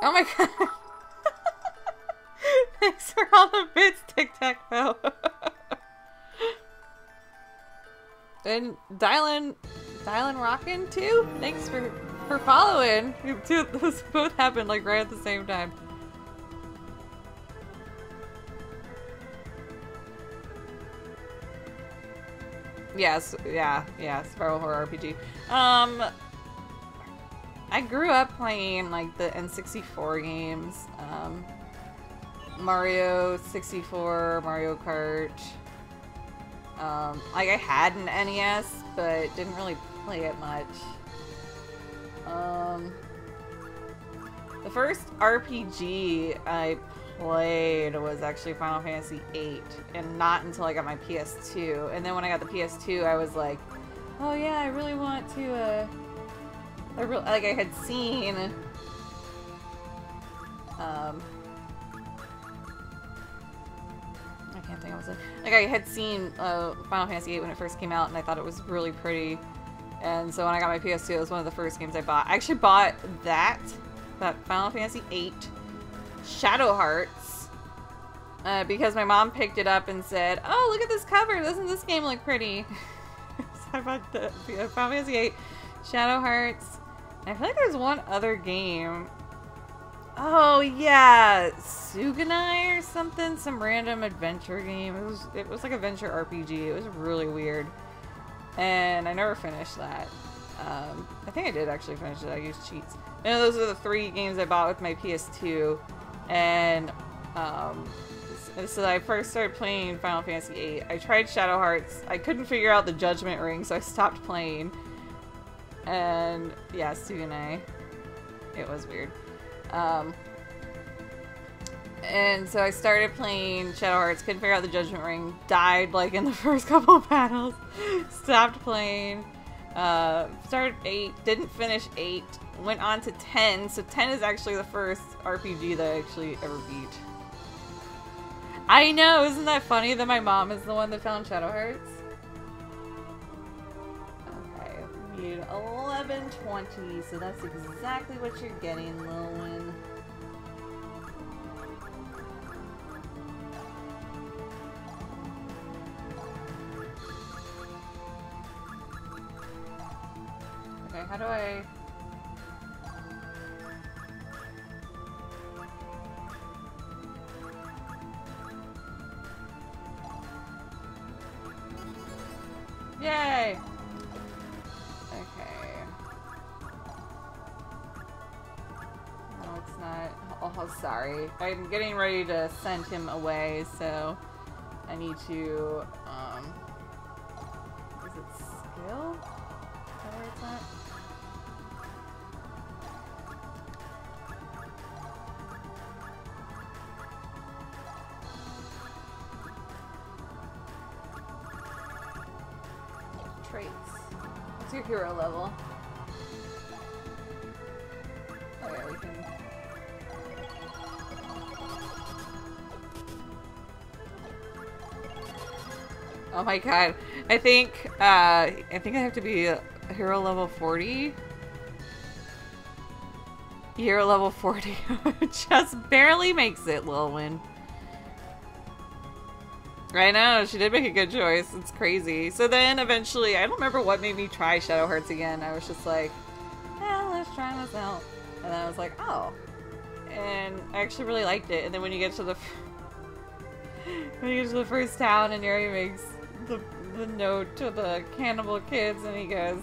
Oh my god. Thanks for all the bits, tic-tac-toe. And Dylan Rockin' too? Thanks for following. Those both happened like right at the same time. Yes, yeah, Survival Horror RPG. I grew up playing like the N64 games. Mario 64, Mario Kart. Like I had an NES, but didn't really play it much. The first RPG I played was actually Final Fantasy VIII, and not until I got my PS2. And then when I got the PS2, I was like, oh yeah, I really want to, like I had seen, I can't think of it. Like I had seen Final Fantasy VIII when it first came out, and I thought it was really pretty. And so when I got my PS2, it was one of the first games I bought. I actually bought that Final Fantasy VIII, Shadow Hearts, because my mom picked it up and said, "Oh, look at this cover! Doesn't this game look pretty?" So I bought the Final Fantasy VIII, Shadow Hearts. And I feel like there's one other game. Oh yeah, Suganai or something, some random adventure game. It was like a adventure RPG. It was really weird, and I never finished that. I think I did actually finish it. I used cheats. And those are the 3 games I bought with my PS2, and so I first started playing Final Fantasy VIII. I tried Shadow Hearts. I couldn't figure out the Judgment Ring, so I stopped playing. And yeah, Suganai. It was weird. And so I started playing Shadow Hearts, couldn't figure out the Judgment Ring, died like in the first couple of battles, stopped playing, started 8, didn't finish 8, went on to 10, so 10 is actually the first RPG that I actually ever beat. I know, isn't that funny that my mom is the one that found Shadow Hearts? Okay, we need 1120, so that's exactly what you're getting, Lilwyn. Okay, how do I... Yay! Okay. No, it's not. Oh, sorry. I'm getting ready to send him away, so I need to, is it skill? Is that where it's at? Traits. What's your hero level? Oh yeah, we can... Oh my god. I think I have to be a hero level 40. Hero level 40. Just barely makes it, Lilwyn. I know, she did make a good choice. It's crazy. So then eventually, I don't remember what made me try Shadow Hearts again. I was just like, yeah, let's try this out. And then I was like, oh. And I actually really liked it. And then when you get to the first town and Yuri makes the note to the cannibal kids and he goes,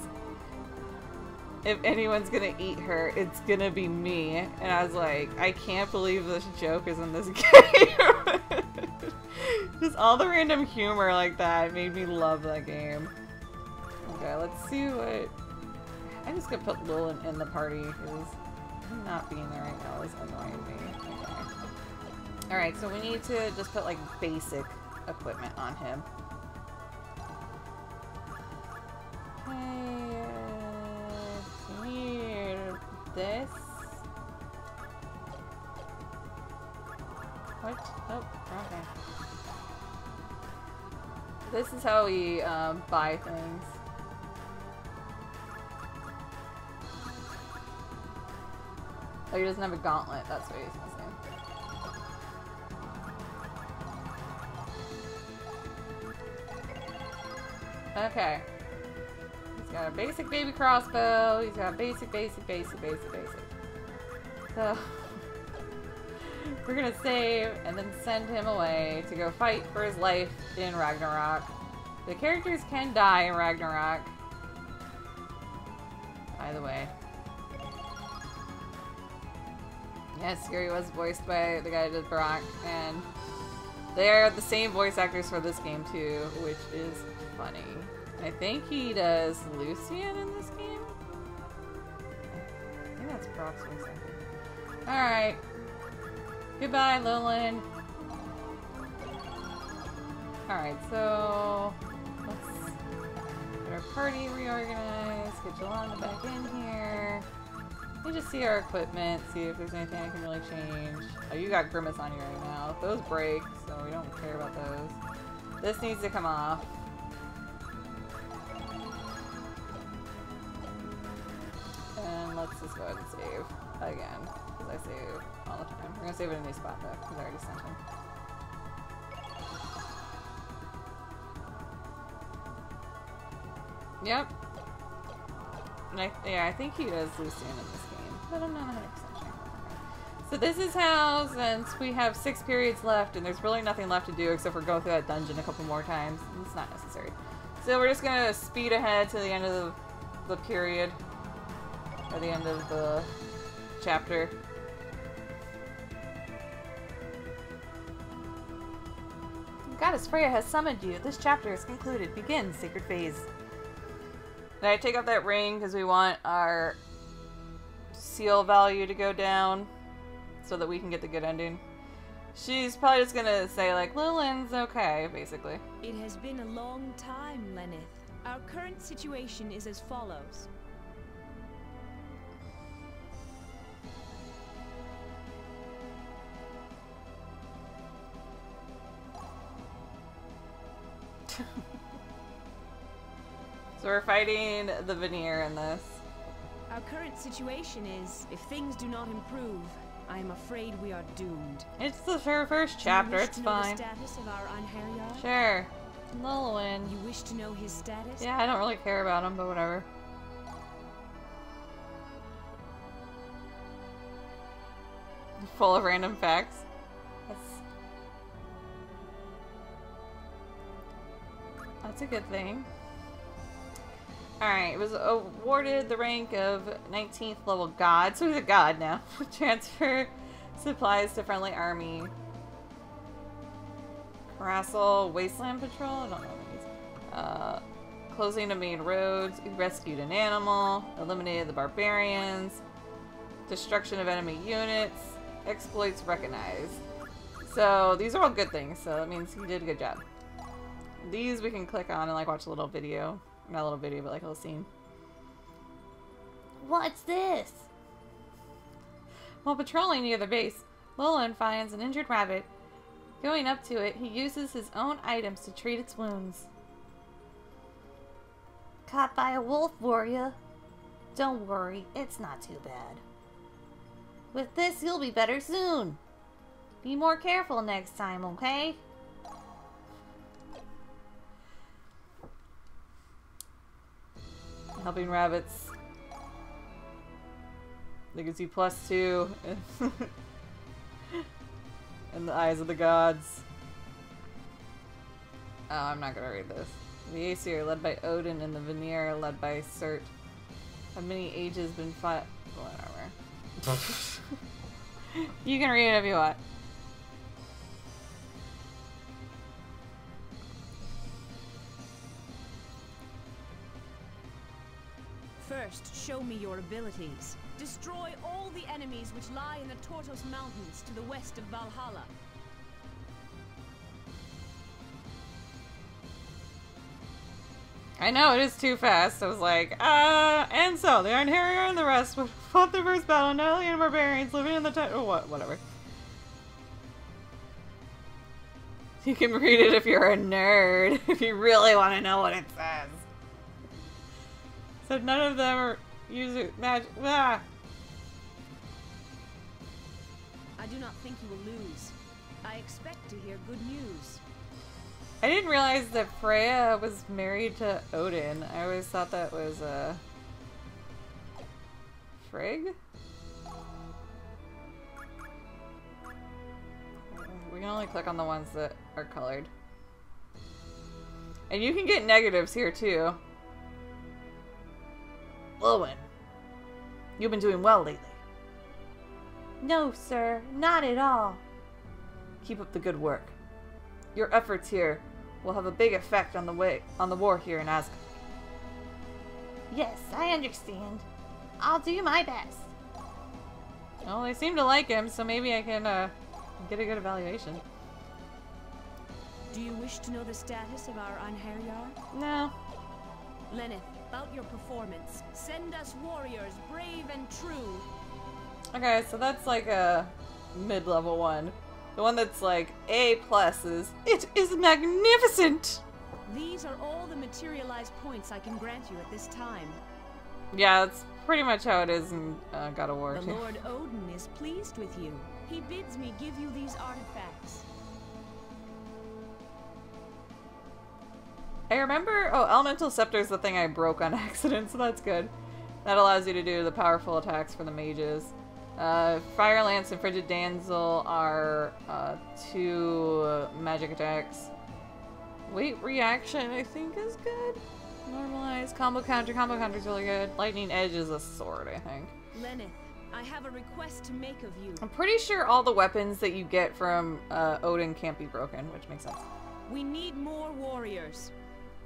if anyone's gonna eat her, it's gonna be me. And I was like, I can't believe this joke is in this game. Just all the random humor like that made me love that game. Okay, let's see what... I'm just gonna put Lilwyn in the party because him not being there right now is annoying me. Okay. Alright, so we need to just put like basic equipment on him. Okay, we need this. What? Oh, okay. This is how we buy things. Oh, he doesn't have a gauntlet. That's what he's missing. Okay. He's got a basic baby crossbow. He's got basic. So, we're gonna save and then send him away to go fight for his life in Ragnarok. The characters can die in Ragnarok. By the way. Yes, Gary was voiced by the guy who did Brock, and they are the same voice actors for this game too, which is funny. I think he does Lucian in this game? I think that's Brock's voice actor. Alright. Goodbye, Lilin. Alright, so let's get our party reorganized, get Jolanda back in here. Let me just see our equipment, see if there's anything I can really change. Oh, you got Grimace on you right now. Those break, so we don't care about those. This needs to come off. And let's just go ahead and save again, because I save all the time. We're going to save it in a new spot though, because I already sent him. Yep. And I think he does Lucian in this game, but I'm not 100% sure. So this is how, since we have 6 periods left, and there's really nothing left to do except for go through that dungeon a couple more times. It's not necessary. So we're just going to speed ahead to the end of the period, or the end of the chapter. Goddess Freya has summoned you. This chapter is concluded. Begin Sacred Phase. Did I take out that ring because we want our seal value to go down so that we can get the good ending? She's probably just gonna say like, Lilin's okay, basically. It has been a long time, Lenneth. Our current situation is as follows. So we're fighting the veneer in this. Our current situation is, if things do not improve, I am afraid we are doomed. It's the first chapter, it's fine. Do you wish to know the status of our Anheriar? Sure. Lilin. You wish to know his status? Yeah, I don't really care about him, but whatever. Full of random facts. That's a good thing. Alright, it was awarded the rank of 19th level god, so he's a god now. Transfer supplies to friendly army. Carassel Wasteland Patrol? I don't know what it means. Closing the main roads. Rescued an animal. Eliminated the barbarians. Destruction of enemy units. Exploits recognized. So these are all good things, so that means he did a good job. These we can click on and like watch a little video. Not a little video, but like a little scene. What's this? While patrolling near the base, Lilin finds an injured rabbit. Going up to it, he uses his own items to treat its wounds. Caught by a wolf, were ya? Don't worry, it's not too bad. With this, you'll be better soon. Be more careful next time, okay? Helping rabbits. They can see +2 in the eyes of the gods. Oh, I'm not gonna read this. The Aesir, led by Odin, and the Veneer, led by Surt. Have many ages been fought? Whatever. You can read it if you want. First, show me your abilities. Destroy all the enemies which lie in the Tortos Mountains to the west of Valhalla. I know, it is too fast. I was like, and so, the Anheriar and the rest fought the first battle, and alien barbarians living in the whatever. You can read it if you're a nerd, if you really want to know what it says. So none of them are using magic. I do not think you will lose. I expect to hear good news. I didn't realize that Freya was married to Odin. I always thought that was, Frigg? We can only click on the ones that are colored. And you can get negatives here, too. Lowen, you've been doing well lately. No, sir. Not at all. Keep up the good work. Your efforts here will have a big effect on the war here in Asgard. Yes, I understand. I'll do my best. Well, they seem to like him, so maybe I can get a good evaluation. Do you wish to know the status of our Einherjar? No. Lenneth, about your performance. Send us warriors, brave and true. Okay, so that's like a mid-level one. The one that's like A+ is, it is magnificent! These are all the materialized points I can grant you at this time. Yeah, that's pretty much how it is in God of War The too. Lord Odin is pleased with you. He bids me give you these artifacts. I remember, oh, Elemental Scepter is the thing I broke on accident, so that's good. That allows you to do the powerful attacks for the mages. Fire Lance and Frigid Damsel are 2 magic attacks. Weight Reaction, I think, is good. Normalize. Combo Counter. Combo Counter is really good. Lightning Edge is a sword, I think. Lenneth, I have a request to make of you. I'm pretty sure all the weapons that you get from Odin can't be broken, which makes sense. We need more warriors.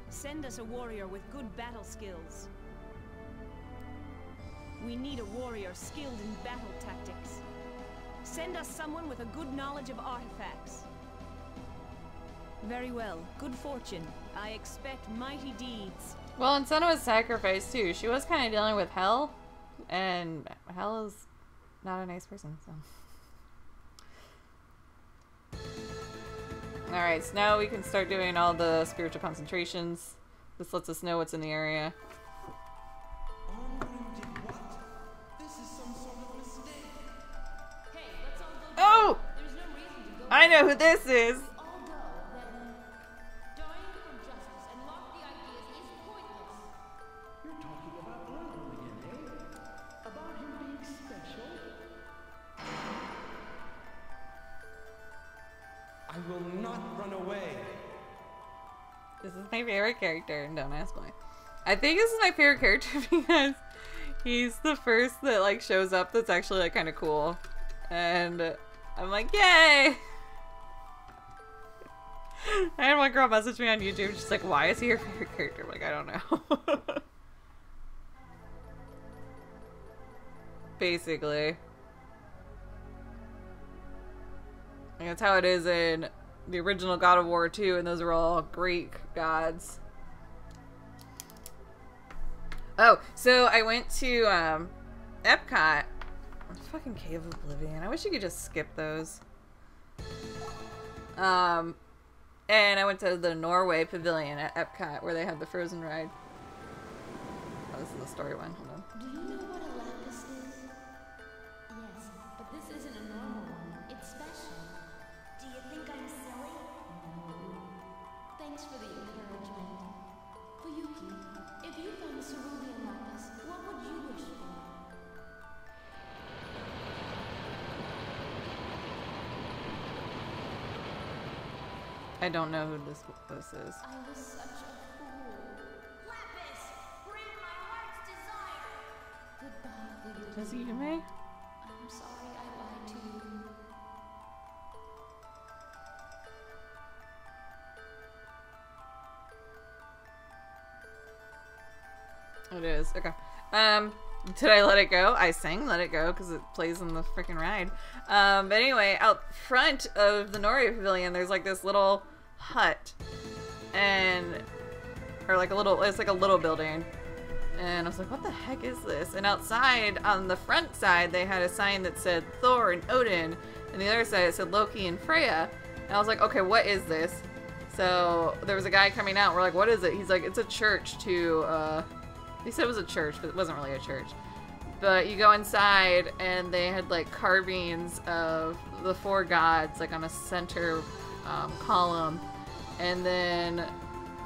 Send us a warrior with good battle skills. We need a warrior skilled in battle tactics. Send us someone with a good knowledge of artifacts. Very well. Good fortune. I expect mighty deeds. Well, and Senna was sacrificed too. She was kind of dealing with Hel, and Hel is not a nice person, so. Alright, so now we can start doing all the spiritual concentrations. This lets us know what's in the area. Oh! I know who this is! I will not run away. This is my favorite character, don't ask why. I think this is my favorite character because he's the first that like shows up that's actually like kind of cool. And I'm like, yay! I had one girl message me on YouTube, she's like, why is he your favorite character? I'm like, I don't know. Basically. And that's how it is in the original God of War 2, and those are all Greek gods. Oh, so I went to Epcot. Fucking Cave of Oblivion. I wish you could just skip those. And I went to the Norway Pavilion at Epcot where they had the Frozen ride. Oh, this is the story one. Hold on. Do you know what a lapis is? Yes, but this isn't a normal one. It's special. Do you think I'm silly? No. Thanks for the encouragement. Fuyuki, if you found a cerulean lapis, what would you wish for? I don't know who this is. I was such a fool. Lapis, bring my heart's desire. Goodbye, Fuyuki. Is it Yumei? I'm sorry I lied to you. It is. Okay. Did I let it go? I sang Let It Go because it plays in the freaking ride. But anyway, out front of the Norway Pavilion, there's like this little hut. Or like a little, it's like a little building. And I was like, what the heck is this? And outside, on the front side, they had a sign that said Thor and Odin. And the other side, it said Loki and Freya. And I was like, okay, what is this? So there was a guy coming out. We're like, what is it? He's like, it's a church to, he said it was a church, but it wasn't really a church. But you go inside, and they had like carvings of the 4 gods, like on a center column, and then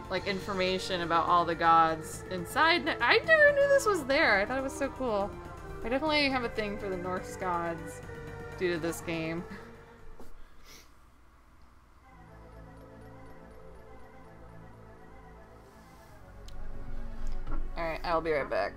like information about all the gods inside. I never knew this was there. I thought it was so cool. I definitely have a thing for the Norse gods due to this game. Alright, I'll be right back.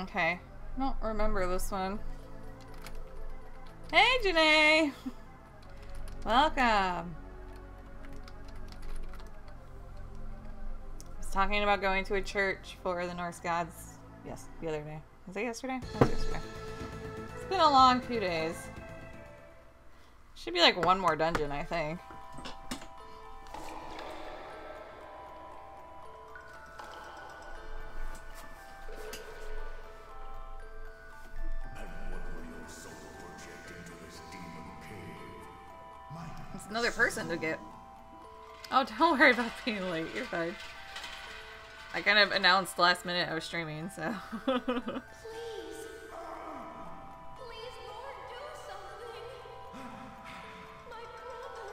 Okay. I don't remember this one. Hey, Janae! Welcome! I was talking about going to a church for the Norse gods. Yes, the other day. Was it yesterday? That was yesterday. It's been a long few days. Should be like one more dungeon, I think. Another person to get. Oh, don't worry about being late. You're fine. I kind of announced last minute I was streaming, so. Please. Please, Lord, do something. My brother.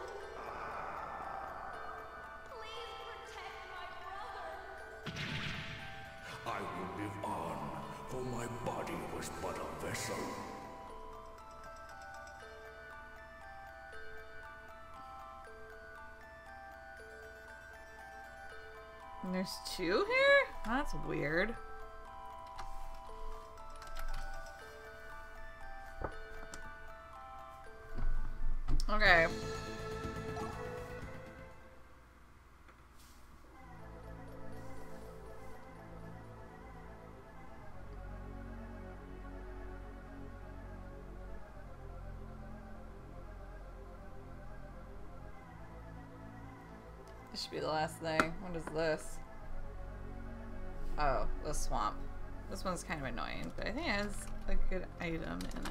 Please protect my brother. I will live on, for my body was but a vessel. And there's 2 here? That's weird. Okay. This should be the last thing. What is this? Oh, the swamp. This one's kind of annoying, but I think it has a good item in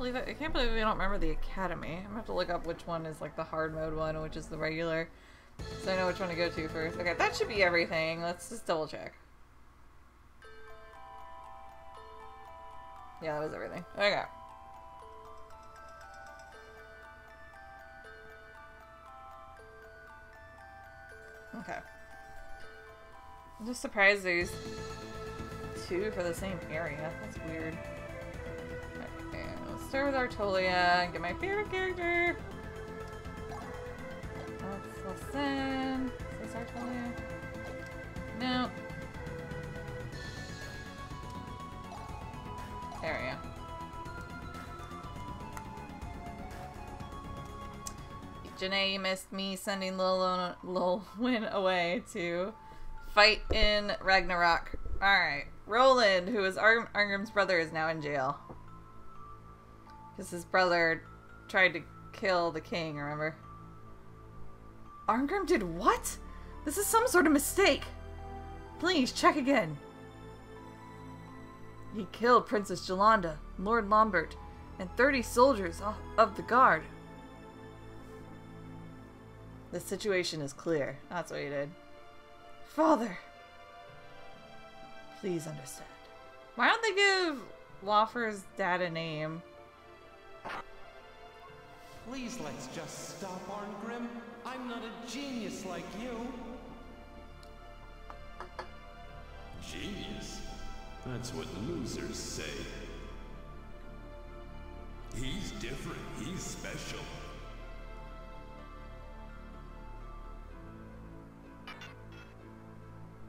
it. I can't believe we don't remember the academy. I'm gonna have to look up which one is like the hard mode one and which is the regular, so I know which one to go to first. Okay, that should be everything. Let's just double check. Yeah, that was everything. Okay. Okay. I'm just surprised there's 2 for the same area. That's weird. Okay, let's start with Artolia and get my favorite character. Let's listen. Is this Artolia? No. There we go. Janae, you missed me sending Lilwyn away to fight in Ragnarok. Alright. Roland, who is Arngrim's brother, is now in jail. Because his brother tried to kill the king, remember? Arngrim did what? This is some sort of mistake. Please, check again. He killed Princess Jolanda, Lord Lambert, and 30 soldiers of the guard. The situation is clear. That's what he did. Father! Please understand. Why don't they give Lawfer's dad a name? Please, let's just stop, Arngrim. I'm not a genius like you. Genius? That's what losers say. He's different. He's special.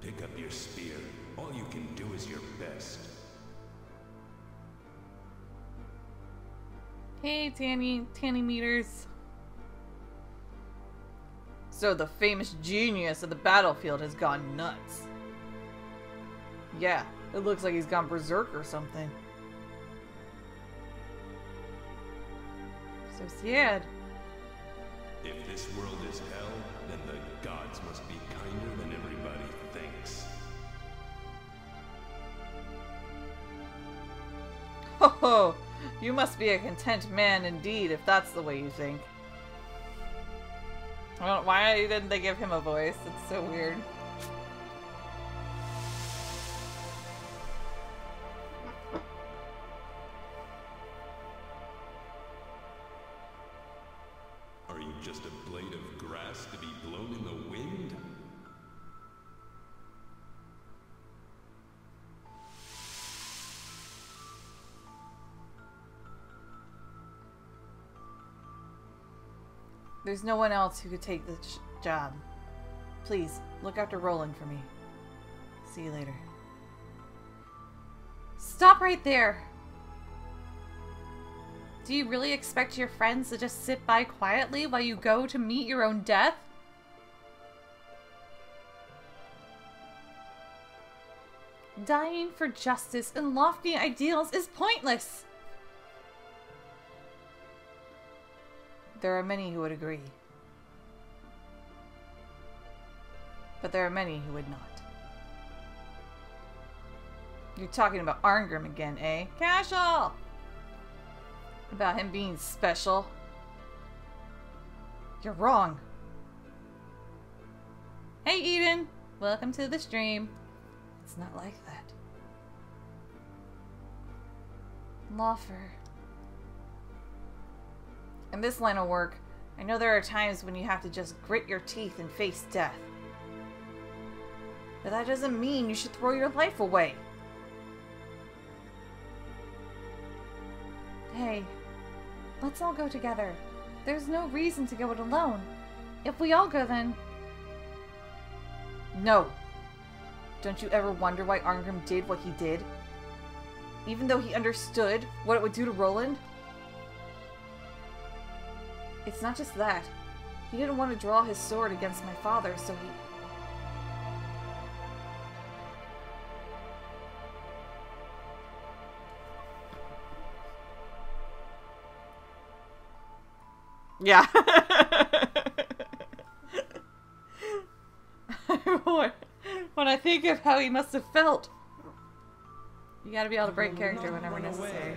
Pick up your spear. All you can do is your best. Hey, Tanny meters. So the famous genius of the battlefield has gone nuts. Yeah, it looks like he's gone berserk or something. So sad. If this world is hell, then the gods must be kinder than everybody thinks. Ho ho! You must be a content man indeed, if that's the way you think. Well, why didn't they give him a voice? It's so weird. Are you just a blade of grass to be blown in the wind? There's no one else who could take this job. Please, look after Roland for me. See you later. Stop right there! Do you really expect your friends to just sit by quietly while you go to meet your own death? Dying for justice and lofty ideals is pointless! There are many who would agree. But there are many who would not. You're talking about Arngrim again, eh? Casual! About him being special. You're wrong. Hey Eden! Welcome to the stream. It's not like that. Lawfer. In this line of work, I know there are times when you have to just grit your teeth and face death. But that doesn't mean you should throw your life away. Hey, let's all go together. There's no reason to go it alone. If we all go, then... No. Don't you ever wonder why Arngrim did what he did? Even though he understood what it would do to Roland? It's not just that. He didn't want to draw his sword against my father, so he... Yeah. When I think of how he must have felt. You gotta be able to break character whenever necessary.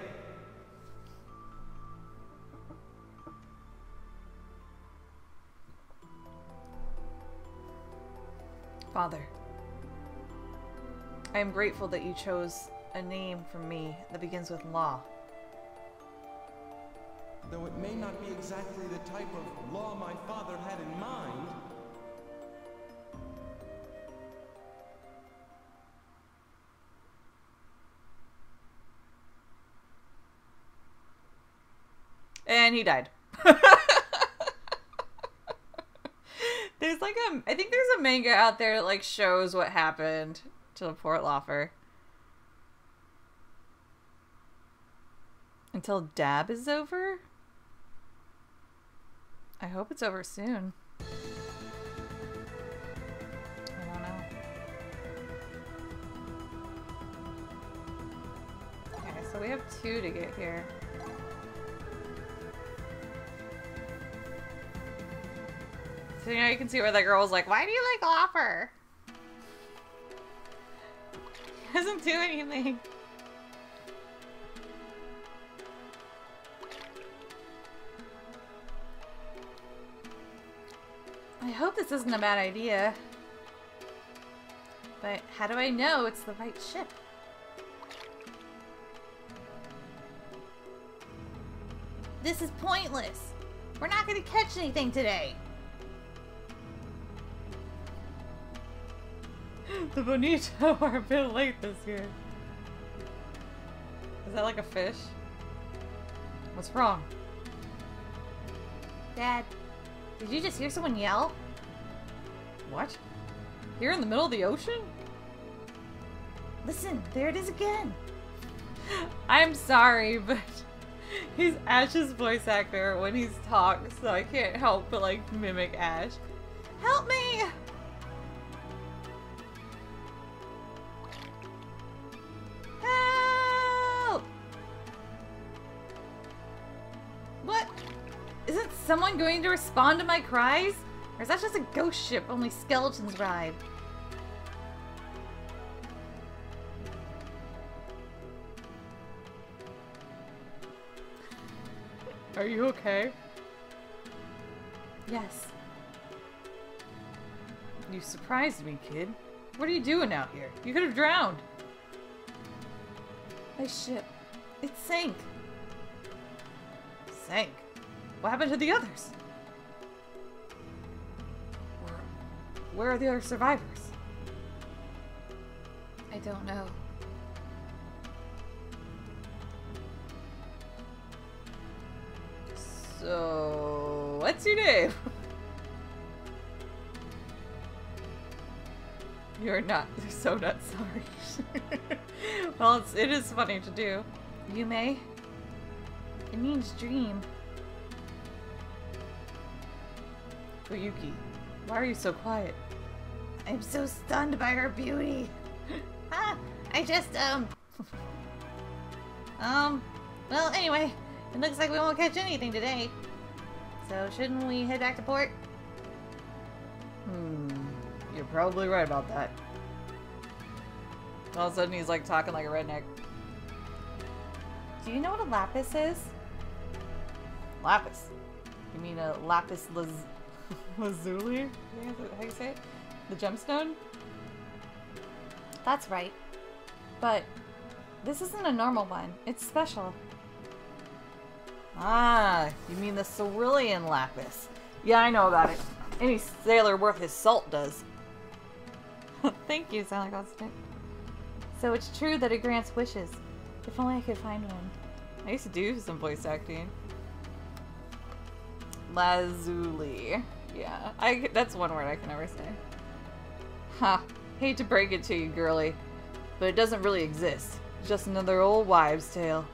Father, I am grateful that you chose a name for me that begins with Law. Though it may not be exactly the type of law my father had in mind. And he died. There's like I think there's a manga out there that like shows what happened to poor Lawfer. Until Dab is over? I hope it's over soon. I don't know. Okay, so we have 2 to get here. So you know, you can see where that girl was like, why do you like Lawfer? He doesn't do anything. I hope this isn't a bad idea. But how do I know it's the right ship? This is pointless. We're not going to catch anything today. The bonito are a bit late this year. Is that like a fish? What's wrong? Dad, did you just hear someone yell? What? Here in the middle of the ocean? Listen, there it is again. I'm sorry, but he's Ash's voice actor when he's talked, so I can't help but like mimic Ash. Help me! Help! What? Isn't someone going to respond to my cries? Or is that just a ghost ship only skeletons ride? Are you okay? Yes. You surprised me, kid. What are you doing out here? You could have drowned. My ship. It sank. Sank? What happened to the others? Where are the other survivors? I don't know. So, what's your name? You're so not sorry. Well, it is funny to do. Yumei? It means dream. Koyuki, why are you so quiet? I'm so stunned by her beauty. I just, well, anyway, it looks like we won't catch anything today. So shouldn't we head back to port? You're probably right about that. All of a sudden he's like talking like a redneck. Do you know what a lapis is? Lapis? You mean a lapis lazuli? Yeah, is that how you say it? The gemstone? That's right. But this isn't a normal one. It's special. Ah, you mean the cerulean lapis. Yeah, I know about it. Any sailor worth his salt does. Thank you, Silent Constant. So it's true that it grants wishes. If only I could find one. I used to do some voice acting. Lazuli. Yeah, that's one word I can never say. Ha, hate to break it to you, girly, but it doesn't really exist. It's just another old wives' tale.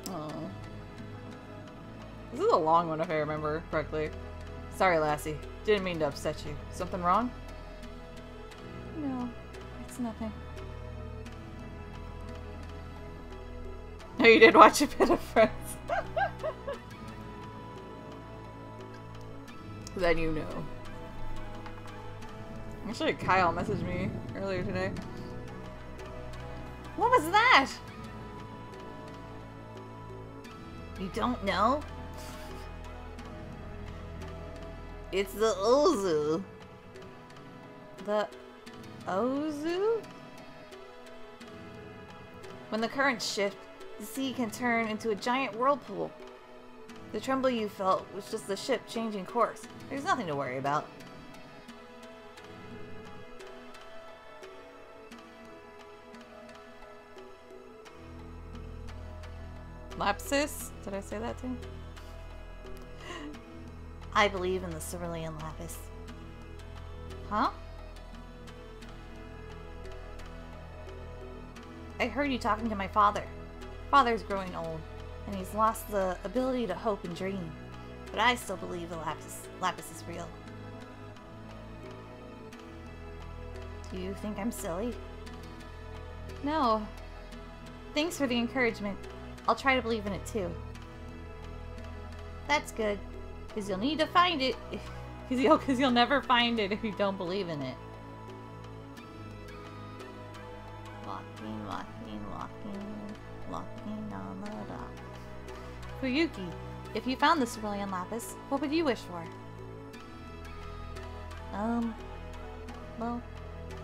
Oh. This is a long one if I remember correctly. Sorry, lassie. Didn't mean to upset you. Something wrong? No, it's nothing. No, you did watch a bit of Friends. Then you know. Actually, Kyle messaged me earlier today. What was that? You don't know? It's the Ozu. The Ozu? When the currents shift, the sea can turn into a giant whirlpool. The tremble you felt was just the ship changing course. There's nothing to worry about. Lapsis? Did I say that too? I believe in the cerulean lapis. Huh? I heard you talking to my father. Father's growing old, and he's lost the ability to hope and dream. But I still believe the lapis is real. Do you think I'm silly? No. Thanks for the encouragement. I'll try to believe in it too. That's good, because you'll need to find it. Because you'll never find it if you don't believe in it. Walking, walking, walking, walking on the dock. Koyuki, If you found the cerulean lapis, what would you wish for? Well,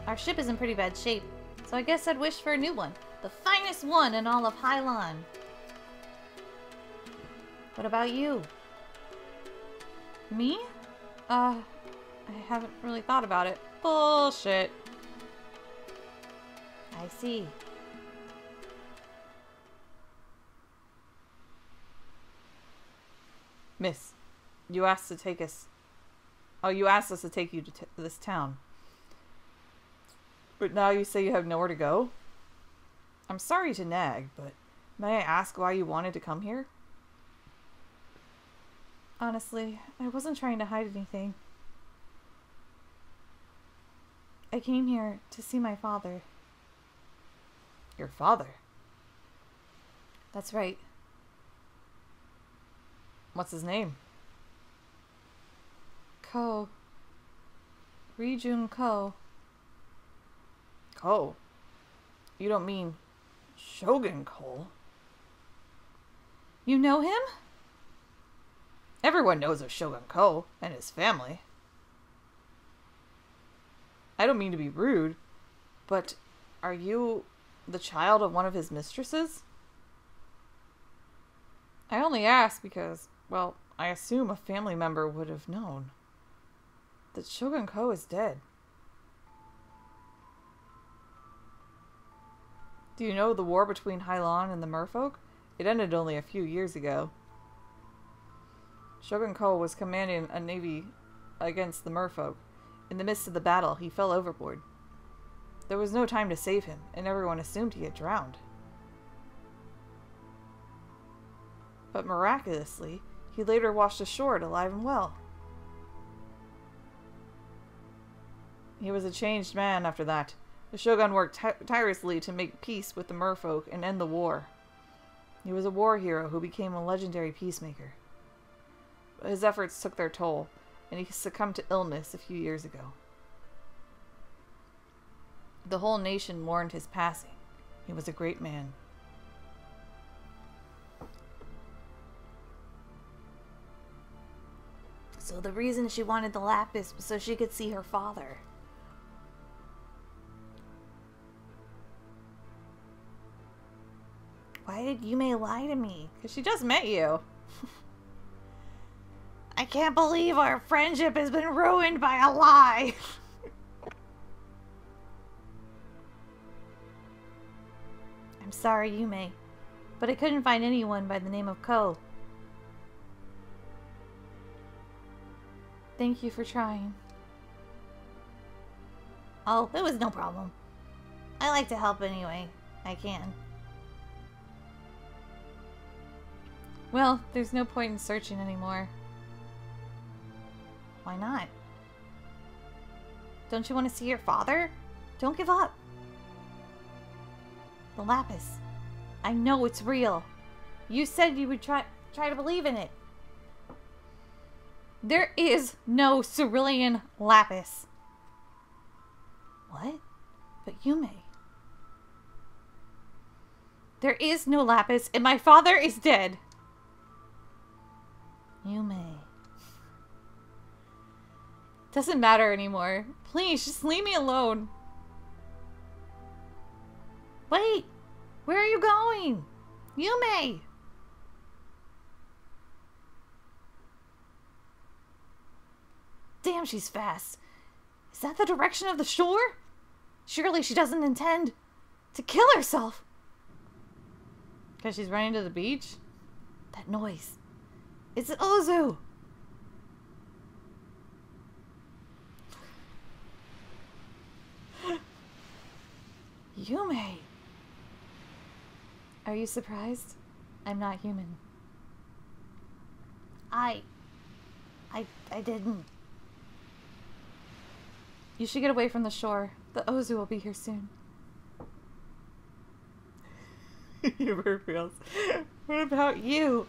our ship is in pretty bad shape, so I guess I'd wish for a new one. The finest one in all of Hylon. What about you? me? I haven't really thought about it. Bullshit. I see. Miss, you asked to take us... Oh, you asked us to take you to this town. But now you say you have nowhere to go? I'm sorry to nag, but may I ask why you wanted to come here? Honestly, I wasn't trying to hide anything. I came here to see my father. Your father? That's right. What's his name? Ko. Rijun Ko. Ko? You don't mean Shogun Ko? You know him? Everyone knows of Shogun Ko and his family. I don't mean to be rude, but are you the child of one of his mistresses? I only ask because, well, I assume a family member would have known that Shogun Ko is dead. Do you know the war between Hailan and the merfolk? It ended only a few years ago. Shogun Ko was commanding a navy against the merfolk. In the midst of the battle, he fell overboard. There was no time to save him, and everyone assumed he had drowned. But miraculously, he later washed ashore alive and well. He was a changed man after that. The Shogun worked tirelessly to make peace with the merfolk and end the war. He was a war hero who became a legendary peacemaker. But his efforts took their toll, and he succumbed to illness a few years ago. The whole nation mourned his passing. He was a great man. So the reason she wanted the lapis was so she could see her father. Why did Yumei lie to me? Because she just met you. I can't believe our friendship has been ruined by a lie. I'm sorry, Yumei, but I couldn't find anyone by the name of Ko. Thank you for trying. Oh, it was no problem. I like to help anyway. I can. Well, there's no point in searching anymore. Why not? Don't you want to see your father? Don't give up. The lapis. I know it's real. You said you would try to believe in it. There is no cerulean lapis. What? But Yumei. There is no lapis, and my father is dead. Yumei. Doesn't matter anymore. Please, just leave me alone. Wait! Where are you going? Yumei! Damn, she's fast. Is that the direction of the shore? Surely she doesn't intend to kill herself. Because she's running to the beach? That noise. It's an Ozu. Yumei. Are you surprised? I'm not human. I didn't. You should get away from the shore. The Ozu will be here soon. Humor feels. What about you?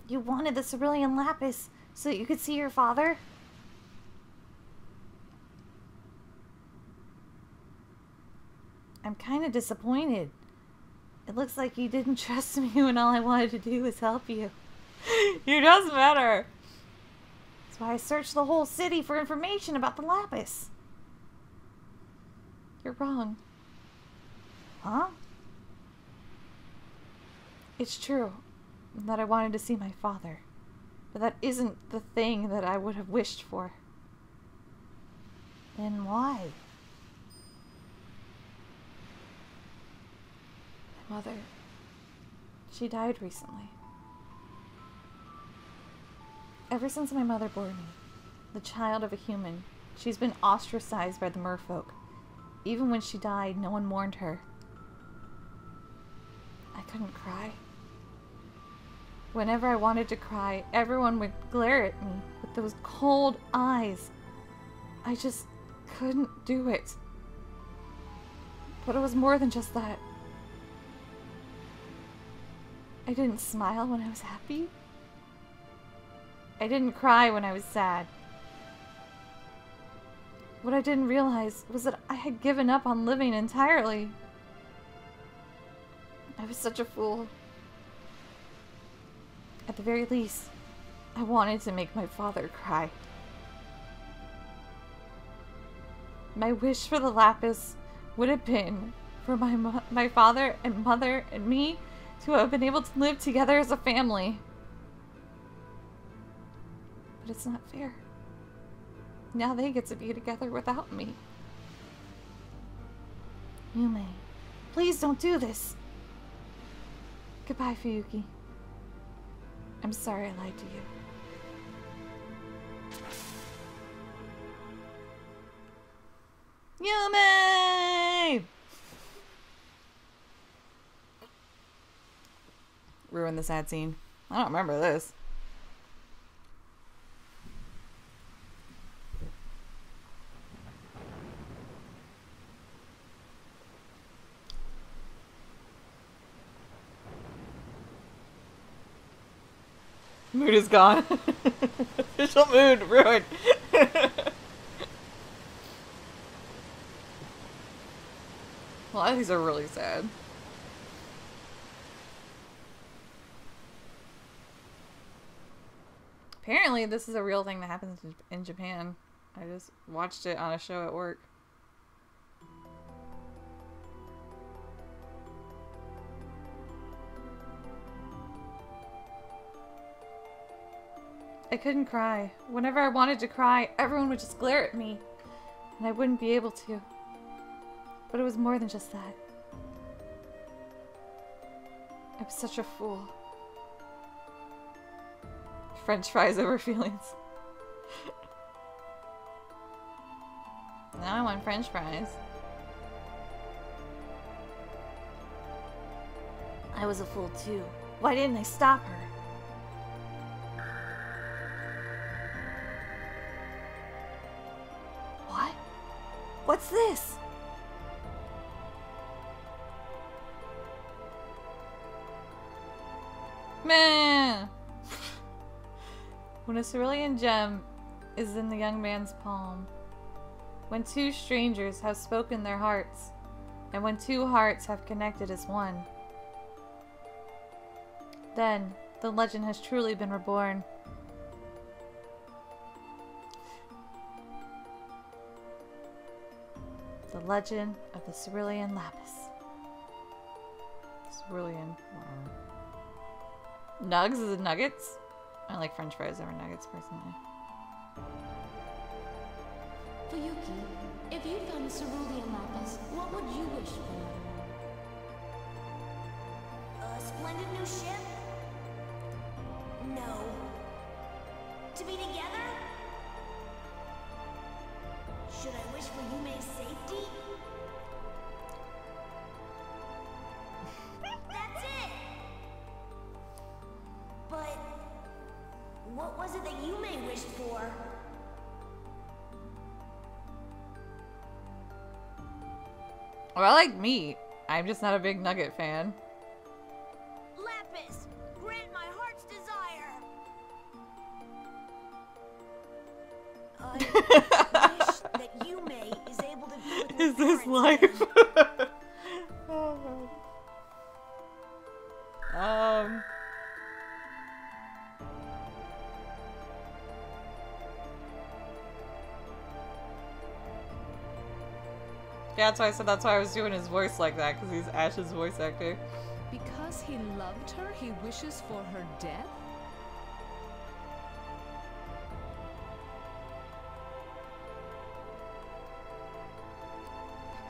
You wanted the cerulean lapis so that you could see your father? I'm kind of disappointed. It looks like you didn't trust me when all I wanted to do was help you. You does matter. That's why I searched the whole city for information about the lapis. You're wrong. Huh? It's true. and that I wanted to see my father. But that isn't the thing that I would have wished for. Then why? My mother, she died recently. Ever since my mother bore me, the child of a human, she's been ostracized by the merfolk. Even when she died, no one mourned her. I couldn't cry. Whenever I wanted to cry, everyone would glare at me with those cold eyes. I just couldn't do it. But it was more than just that. I didn't smile when I was happy. I didn't cry when I was sad. What I didn't realize was that I had given up on living entirely. I was such a fool. At the very least, I wanted to make my father cry. My wish for the lapis would have been for my father and mother and me to have been able to live together as a family. But it's not fair. Now they get to be together without me. Yumei, please don't do this. Goodbye, Fuyuki. I'm sorry I lied to you. Yumei! Ruin the sad scene. I don't remember this. Mood is gone. Official mood ruined. A lot of these are really sad. Apparently, this is a real thing that happens in Japan. I just watched it on a show at work. I couldn't cry. Whenever I wanted to cry, everyone would just glare at me, and I wouldn't be able to. But it was more than just that. I was such a fool. French fries over feelings. Now I want French fries. I was a fool too. Why didn't I stop her? What? What's this? Man! When a cerulean gem is in the young man's palm, when two strangers have spoken their hearts, and when two hearts have connected as one, then the legend has truly been reborn. The legend of the cerulean lapis. Cerulean. Wow. Nugs? Is it nuggets? I like French fries over nuggets, personally. Fuyuki, if you found the cerulean lapis, what would you wish for? A splendid new ship? No. To be together? Should I wish for Yumei's safety? That's it! But what was it that Yumei wished for? Well, I like meat. I'm just not a big nugget fan. Lapis, grant my heart's desire. I wish that Yumei is able to be with her Is this parents life? again. Oh, God. Yeah, that's why I said that's why I was doing his voice like that, because he's Ash's voice actor. Because Because he loved her, he wishes for her death?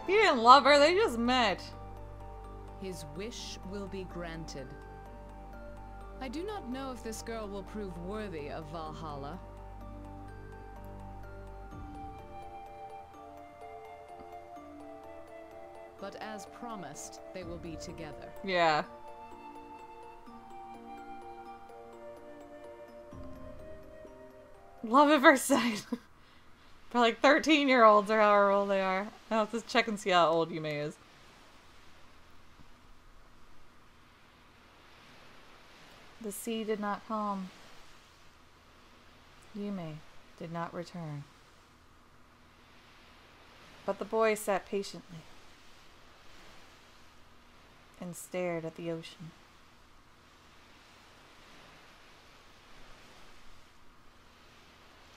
He didn't love her, they just met. His wish will be granted. I do not know if this girl will prove worthy of Valhalla. But as promised, they will be together. Yeah. Love at first sight. For like 13-year-olds or however old they are. I'll have to check and see how old Yumei is. The sea did not calm. Yumei did not return. But the boy sat patiently and stared at the ocean.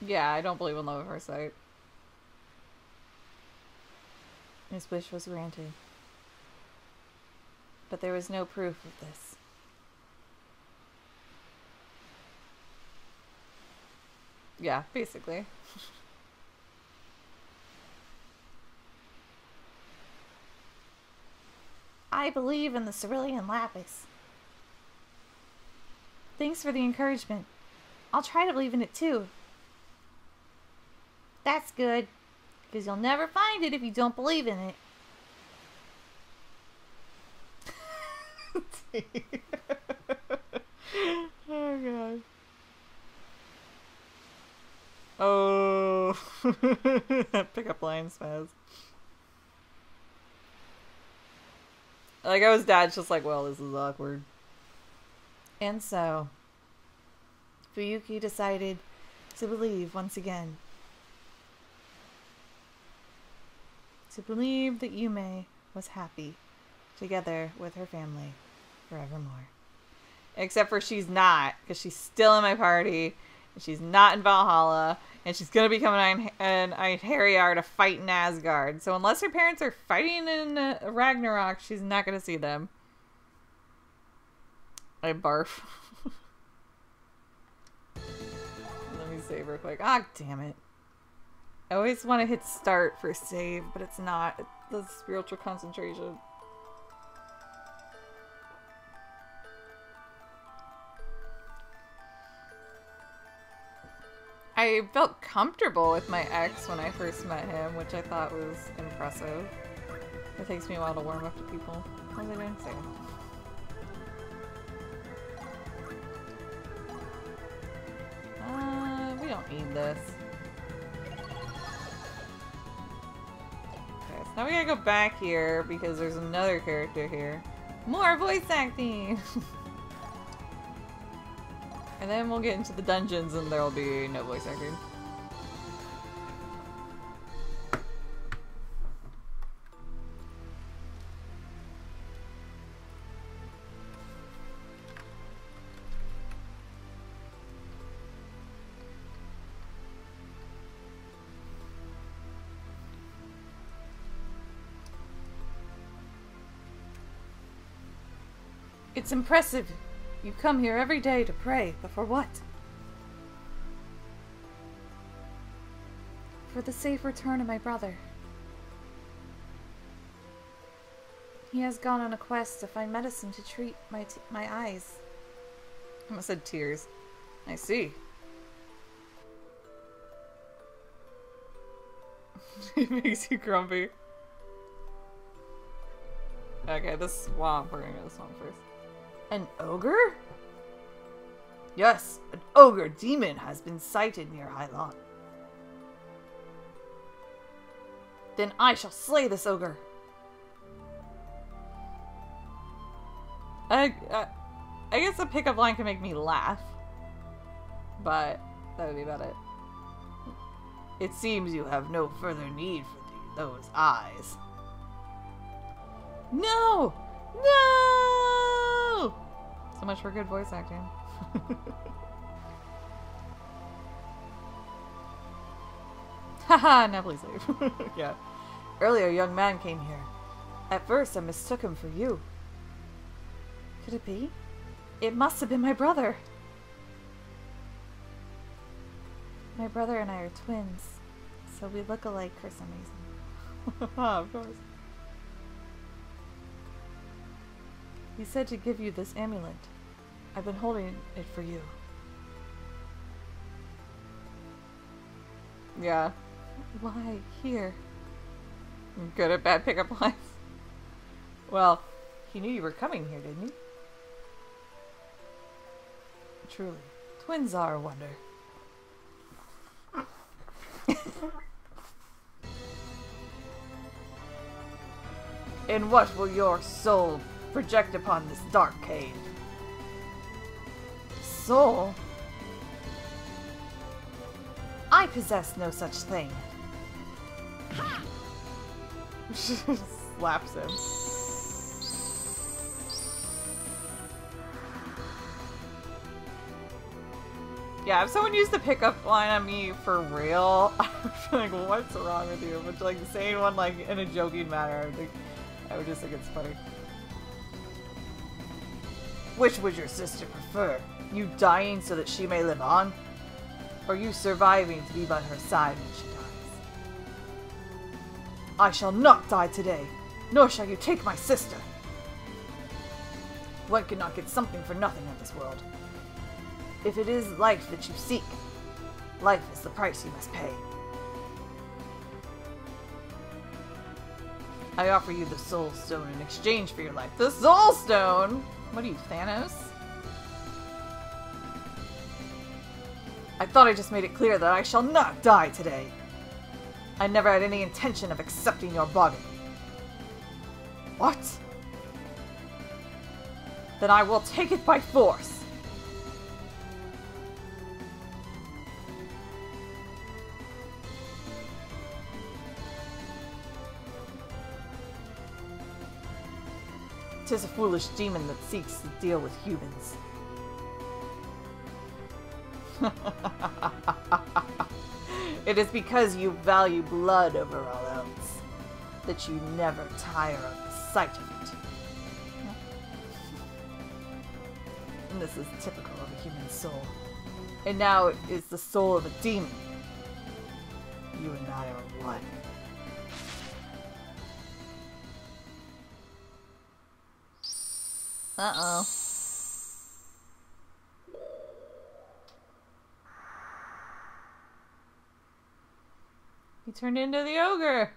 Yeah, I don't believe in love at first sight. His wish was granted. But there was no proof of this. Yeah, basically. I believe in the cerulean lapis. Thanks for the encouragement. I'll try to believe in it too. That's good, because you'll never find it if you don't believe in it. Oh god. Oh. Pickup lines, Spaz. Like, I was dad's just like, well, this is awkward. And so, Fuyuki decided to believe once again. To believe that Yumei was happy together with her family forevermore. Except for she's not, because she's still in my party, and she's not in Valhalla, and she's going to become an Einherjar to fight in Asgard. So unless her parents are fighting in Ragnarok, she's not going to see them. I barf. Let me save real quick. Ah, damn it. I always want to hit start for save, but it's not. It does spiritual concentration. I felt comfortable with my ex when I first met him, which I thought was impressive. It takes me a while to warm up to people. What was I doing? Save. We don't need this. Okay, so now we gotta go back here because there's another character here. More voice acting! And then we'll get into the dungeons and there'll be no voice acting. It's impressive. You come here every day to pray, but for what? For the safe return of my brother. He has gone on a quest to find medicine to treat my eyes. I almost said tears. I see. It makes you grumpy. Okay, this swamp. We're gonna go to the swamp first. An ogre? Yes, an ogre demon has been sighted near Hylon. Then I shall slay this ogre. I guess a pickup line can make me laugh. But that would be about it. It seems you have no further need for those eyes. No! No! So much for good voice acting. Haha, now please leave. Yeah. Earlier, a young man came here. At first, I mistook him for you. Could it be? It must have been my brother. My brother and I are twins, so we look alike for some reason. Of course. He said to give you this amulet. I've been holding it for you. Yeah. Why here? I'm good at bad pickup lines. Well, he knew you were coming here, didn't he? Truly, twins are a wonder. And what will your soul project upon this dark cave? Soul? I possess no such thing. Slaps him. Yeah, if someone used the pickup line on me for real, I would be like, what's wrong with you? But like saying one like in a joking manner, I would just think it's funny. Which would your sister prefer? You dying so that she may live on? Or you surviving to be by her side when she dies? I shall not die today, nor shall you take my sister. One cannot get something for nothing in this world. If it is life that you seek, life is the price you must pay. I offer you the Soul Stone in exchange for your life. The Soul Stone? What are you, Thanos? I thought I just made it clear that I shall not die today. I never had any intention of accepting your bargain. What? Then I will take it by force. Tis a foolish demon that seeks to deal with humans. It is because you value blood over all else that you never tire of the sight of it. And this is typical of a human soul. And now it is the soul of a demon. You and I are one. Uh-oh. He turned into the ogre.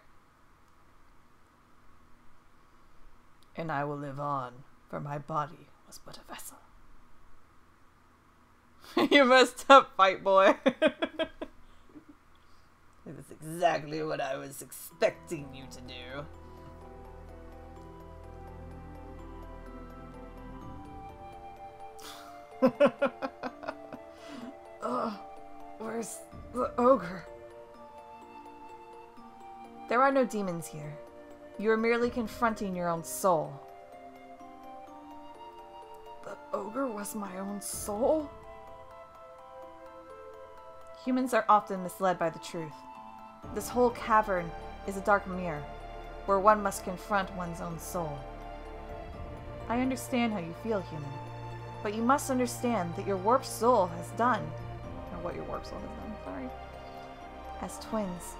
And I will live on, for my body was but a vessel. You messed up, fight boy. That's exactly what I was expecting you to do. Where's the ogre? There are no demons here. You are merely confronting your own soul. The ogre was my own soul? Humans are often misled by the truth. This whole cavern is a dark mirror, where one must confront one's own soul. I understand how you feel, human. But you must understand that your warped soul has done, or what your warped soul has done, sorry. As twins,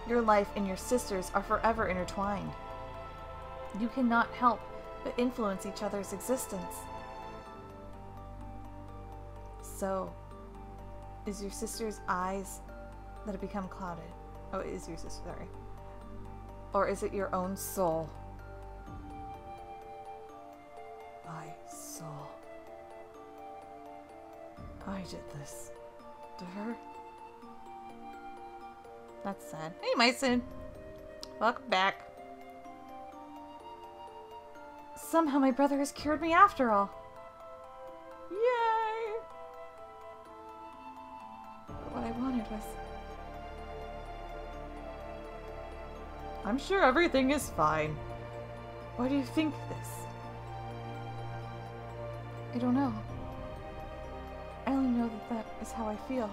your life and your sister's are forever intertwined. You cannot help but influence each other's existence. So, is your sister's eyes that have become clouded? Oh, it is your sister, sorry. Or is it your own soul? My soul. I did this to her. That's sad. Hey, Mason. Welcome back. Somehow my brother has cured me after all. Yay! But what I wanted was... I'm sure everything is fine. Why do you think this? I don't know. I only know that that is how I feel.